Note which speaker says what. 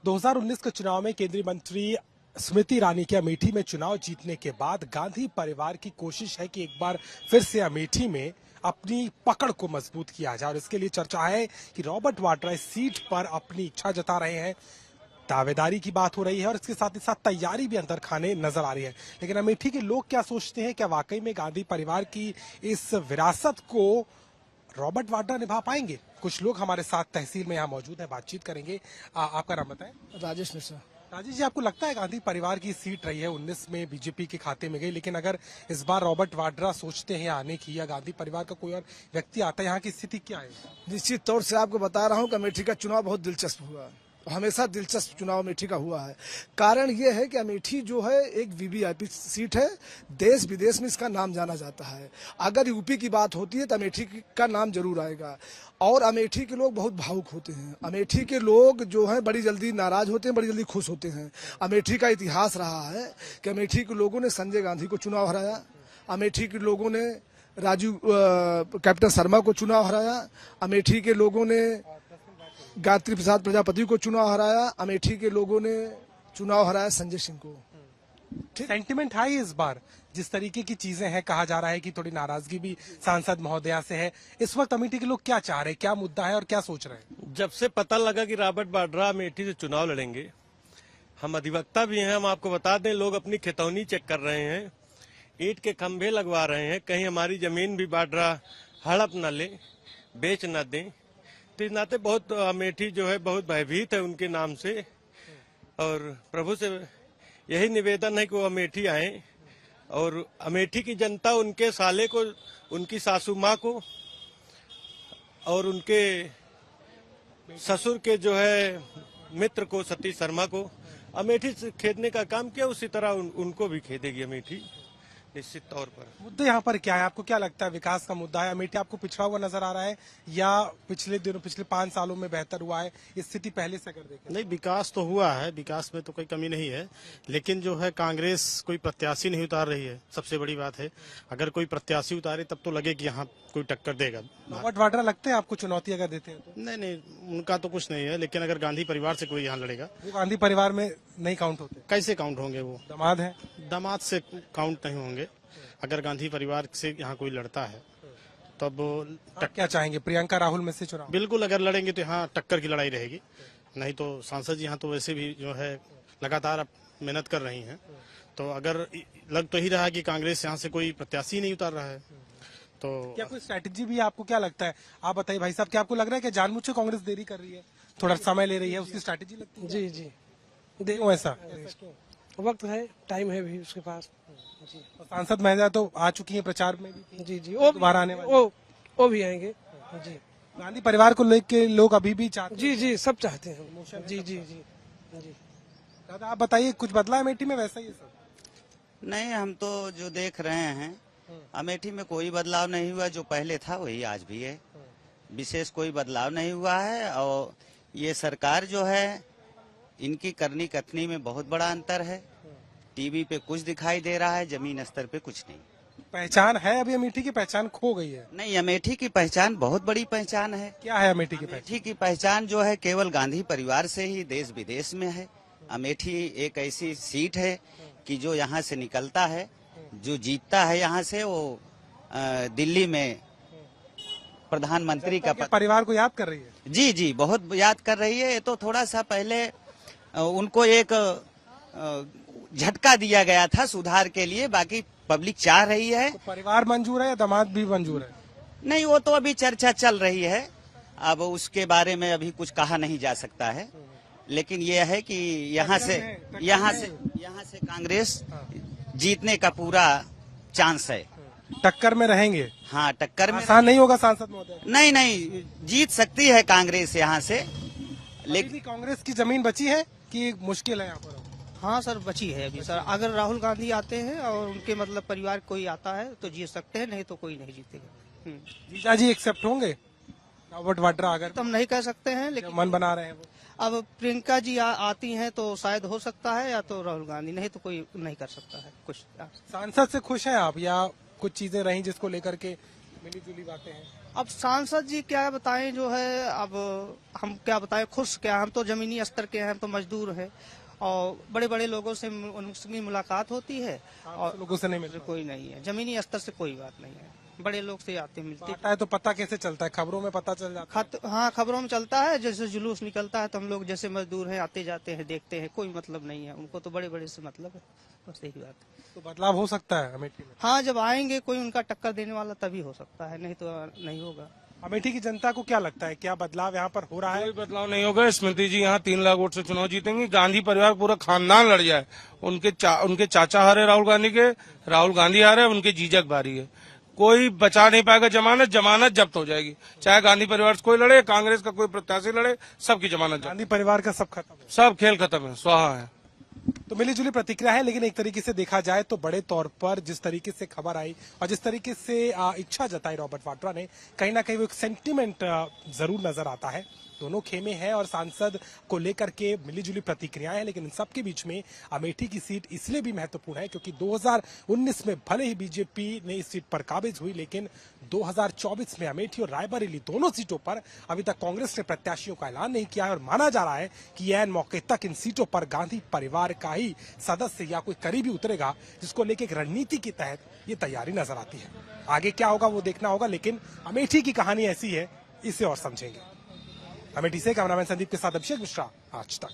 Speaker 1: 2019 के चुनाव में केंद्रीय मंत्री स्मृति ईरानी के अमेठी में चुनाव जीतने के बाद गांधी परिवार की कोशिश है कि एक बार फिर से अमेठी में अपनी पकड़ को मजबूत किया जाए और इसके लिए चर्चा है कि रॉबर्ट वाड्रा इस सीट पर अपनी इच्छा जता रहे हैं। दावेदारी की बात हो रही है और इसके साथ ही साथ तैयारी भी अंदर खाने नजर आ रही है। लेकिन अमेठी के लोग क्या सोचते हैं, क्या वाकई में गांधी परिवार की इस विरासत को रॉबर्ट वाड्रा निभा पाएंगे? कुछ लोग हमारे साथ तहसील में यहाँ मौजूद हैं, बातचीत करेंगे। आपका नाम बताएं।
Speaker 2: राजेश मिश्रा।
Speaker 1: राजेश जी, आपको लगता है गांधी परिवार की सीट रही है 19 में बीजेपी के खाते में गई, लेकिन अगर इस बार रॉबर्ट वाड्रा सोचते हैं आने की या गांधी परिवार का कोई और व्यक्ति आता है, यहाँ की स्थिति क्या है?
Speaker 2: निश्चित तौर से आपको बता रहा हूँ कि अमेठी का चुनाव बहुत दिलचस्प हुआ, हमेशा दिलचस्प चुनाव अमेठी का हुआ है। कारण ये है कि अमेठी जो है एक वीवीआईपी सीट है, देश विदेश में इसका नाम जाना जाता है। अगर यूपी की बात होती है तो अमेठी का नाम जरूर आएगा और अमेठी के लोग बहुत भावुक होते हैं। अमेठी के लोग जो हैं बड़ी जल्दी नाराज होते हैं, बड़ी जल्दी खुश होते हैं। अमेठी का इतिहास रहा है कि अमेठी के लोगों ने संजय गांधी को चुनाव हराया, अमेठी के लोगों ने कैप्टन शर्मा को चुनाव हराया, अमेठी के लोगों ने गायत्री प्रसाद प्रजापति को चुनाव हराया, अमेठी के लोगों ने चुनाव हराया संजय सिंह को।
Speaker 1: सेंटिमेंट है इस बार, जिस तरीके की चीजें हैं, कहा जा रहा है कि थोड़ी नाराजगी भी सांसद महोदया से है। इस वक्त अमेठी के लोग क्या चाह रहे हैं, क्या मुद्दा है और क्या सोच रहे हैं?
Speaker 3: जब से पता लगा कि रॉबर्ट वाड्रा अमेठी से चुनाव लड़ेंगे, हम अधिवक्ता भी हैं, हम आपको बता दें, लोग अपनी खेतौनी चेक कर रहे हैं, ईंट के खंभे लगवा रहे हैं, कहीं हमारी जमीन भी वाड्रा हड़प न ले, बेच न दें। तो इस नाते बहुत अमेठी जो है बहुत भयभीत है उनके नाम से। और प्रभु से यही निवेदन है कि वो अमेठी आए और अमेठी की जनता उनके साले को, उनकी सासू माँ को और उनके ससुर के जो है मित्र को, सतीश शर्मा को अमेठी से खेदने का काम किया, उसी तरह उनको भी खेदेगी अमेठी निश्चित तौर पर।
Speaker 1: मुद्दे यहाँ पर क्या है, आपको क्या लगता है? विकास का मुद्दा है? अमेठी आपको पिछड़ा हुआ नजर आ रहा है या पिछले 5 सालों में बेहतर हुआ है स्थिति पहले से अगर देखें?
Speaker 4: नहीं, विकास तो हुआ है, विकास में तो कोई कमी नहीं है, लेकिन जो है कांग्रेस कोई प्रत्याशी नहीं उतार रही है, सबसे बड़ी बात है। अगर कोई प्रत्याशी उतारे तब तो लगे कि यहाँ कोई टक्कर देगा।
Speaker 1: रॉबर्ट वाड्रा लगते हैं आपको चुनौती अगर देते हैं तो?
Speaker 4: नहीं, उनका तो कुछ नहीं है, लेकिन अगर गांधी परिवार से कोई यहाँ लड़ेगा।
Speaker 1: वो गांधी परिवार में नहीं काउंट होते?
Speaker 4: कैसे काउंट होंगे? वो
Speaker 1: दामाद है,
Speaker 4: दामाद से काउंट नहीं होंगे। अगर गांधी परिवार से यहाँ कोई लड़ता है तब
Speaker 1: क्या चाहेंगे? प्रियंका राहुल में से चुनाव?
Speaker 4: बिल्कुल, अगर लड़ेंगे तो यहाँ टक्कर की लड़ाई रहेगी। नहीं तो सांसद जी यहाँ तो वैसे भी जो है लगातार मेहनत कर रही हैं, तो अगर लग तो ही रहा कि कांग्रेस यहाँ से कोई प्रत्याशी नहीं उतार रहा है तो
Speaker 1: क्या कोई स्ट्रैटेजी भी है? आपको क्या लगता है? आप बताइए भाई साहब, क्या आपको लग रहा है कि जानबूझ के कांग्रेस देरी कर रही है, थोड़ा समय ले रही है, उसकी स्ट्रैटेजी लगती है?
Speaker 2: जी जी,
Speaker 1: क्यों ऐसा?
Speaker 2: वक्त है, टाइम है भी उसके पास। जी,
Speaker 1: और सांसद महिला तो आ चुकी है प्रचार में भी।
Speaker 2: जी जी, वो
Speaker 1: दोबारा आने वाली?
Speaker 2: वो भी आएंगे। जी,
Speaker 1: गांधी परिवार को लेकर लोग अभी भी चाहते हैं?
Speaker 2: जी जी, सब चाहते हैं। जी जी जी जी।
Speaker 1: दादा आप बताइए, कुछ बदला है अमेठी में? वैसा ही है सब?
Speaker 5: नहीं, हम तो जो देख रहे हैं अमेठी में कोई बदलाव नहीं हुआ, जो पहले था वही आज भी है, विशेष कोई बदलाव नहीं हुआ है। और ये सरकार जो है, इनकी करनी कथनी में बहुत बड़ा अंतर है। टीवी पे कुछ दिखाई दे रहा है, जमीन स्तर पे कुछ नहीं।
Speaker 1: पहचान है अभी अमेठी की? पहचान खो गई है?
Speaker 5: नहीं, अमेठी की पहचान बहुत बड़ी पहचान है।
Speaker 1: क्या है अमेठी की पहचान?
Speaker 5: अमेठी की पहचान जो है केवल गांधी परिवार से ही देश विदेश में है। अमेठी एक ऐसी सीट है कि जो यहाँ से निकलता है, जो जीतता है यहाँ से, वो दिल्ली में प्रधानमंत्री का
Speaker 1: परिवार को याद कर रही है?
Speaker 5: जी जी, बहुत याद कर रही है। ये तो थोड़ा सा पहले उनको एक झटका दिया गया था सुधार के लिए, बाकी पब्लिक चाह रही है।
Speaker 1: तो परिवार मंजूर है या दामाद भी मंजूर है?
Speaker 5: नहीं, वो तो अभी चर्चा चल रही है, अब उसके बारे में अभी कुछ कहा नहीं जा सकता है। लेकिन ये है कि यहाँ से कांग्रेस जीतने का पूरा चांस है।
Speaker 1: टक्कर में रहेंगे?
Speaker 5: हाँ, टक्कर में।
Speaker 1: आसान नहीं होगा सांसद महोदय?
Speaker 5: नहीं, जीत सकती है कांग्रेस यहाँ से।
Speaker 1: लेकिन कांग्रेस की जमीन बची है कि मुश्किल है यहाँ पर?
Speaker 6: हाँ सर, बची है अभी सर। अगर राहुल गांधी आते हैं और उनके मतलब परिवार कोई आता है तो जीत सकते हैं, नहीं तो कोई नहीं जीतेगा।
Speaker 1: जीजा जी एक्सेप्ट होंगे रॉबर्ट वाड्रा अगर?
Speaker 6: तो हम नहीं कह सकते हैं, लेकिन
Speaker 1: मन बना रहे हैं वो।
Speaker 6: अब प्रियंका जी आती हैं तो शायद हो सकता है, या तो राहुल गांधी, नहीं तो कोई नहीं कर सकता है कुछ।
Speaker 1: सांसद से खुश हैं आप या कुछ चीजें रही जिसको लेकर के मिली जुली बातें हैं।
Speaker 6: अब सांसद जी क्या बताएं, जो है अब हम क्या बताएं, खुश क्या, हम तो जमीनी स्तर के हैं, हम तो मजदूर हैं और बड़े बड़े लोगों से उनकी मुलाकात होती है और
Speaker 1: लोगों से नहीं मिल
Speaker 6: कोई नहीं है, जमीनी स्तर से कोई बात नहीं है, बड़े लोग से आते मिलते।
Speaker 1: पाता है तो पता कैसे चलता है? खबरों में पता चल जाता है।
Speaker 6: हाँ, खबरों में चलता है, जैसे जुलूस निकलता है तो हम लोग जैसे मजदूर हैं आते जाते हैं, देखते हैं, कोई मतलब नहीं है, उनको तो बड़े बड़े से मतलब है, बस यही बात है।
Speaker 1: तो बदलाव हो सकता है अमेठी में।
Speaker 6: हाँ, जब आएंगे कोई उनका टक्कर देने वाला तभी हो सकता है, नहीं तो नहीं होगा।
Speaker 1: अमेठी की जनता को क्या लगता है, क्या बदलाव यहाँ पर हो रहा है?
Speaker 7: कोई बदलाव नहीं होगा। स्मृति जी यहाँ 3 लाख वोट से चुनाव जीतेंगी। गांधी परिवार पूरा खानदान लड़ जाए, उनके चाचा हारे राहुल गांधी के, राहुल गांधी हारे, उनके जीजक बारी है, कोई बचा नहीं पाएगा। जमानत जब्त हो जाएगी, चाहे गांधी परिवार से कोई लड़े, कांग्रेस का कोई प्रत्याशी लड़े, सबकी जमानत जब्त।
Speaker 1: गांधी परिवार का सब खत्म है।
Speaker 7: सब खेल खत्म है, स्वाहा है।
Speaker 1: तो मिलीजुली प्रतिक्रिया है, लेकिन एक तरीके से देखा जाए तो बड़े तौर पर जिस तरीके से खबर आई और जिस तरीके से इच्छा जताई रॉबर्ट वाड्रा ने, कहीं ना कहीं वो एक सेंटिमेंट जरूर नजर आता है। दोनों खेमे हैं और सांसद को लेकर के मिलीजुली प्रतिक्रियाएं हैं, लेकिन इन सबके बीच में अमेठी की सीट इसलिए भी महत्वपूर्ण है क्योंकि 2019 में भले ही बीजेपी ने इस सीट पर काबिज हुई, लेकिन 2024 में अमेठी और रायबरेली दोनों सीटों पर अभी तक कांग्रेस ने प्रत्याशियों का ऐलान नहीं किया है और माना जा रहा है कि ऐन मौके तक इन सीटों पर गांधी परिवार का ही सदस्य या कोई करीबी उतरेगा, जिसको लेकर एक रणनीति के तहत ये तैयारी नजर आती है। आगे क्या होगा वो देखना होगा, लेकिन अमेठी की कहानी ऐसी है, इसे और समझेंगे। अमेठी से कैमरामैन संदीप के साथ अभिषेक मिश्रा, आज तक।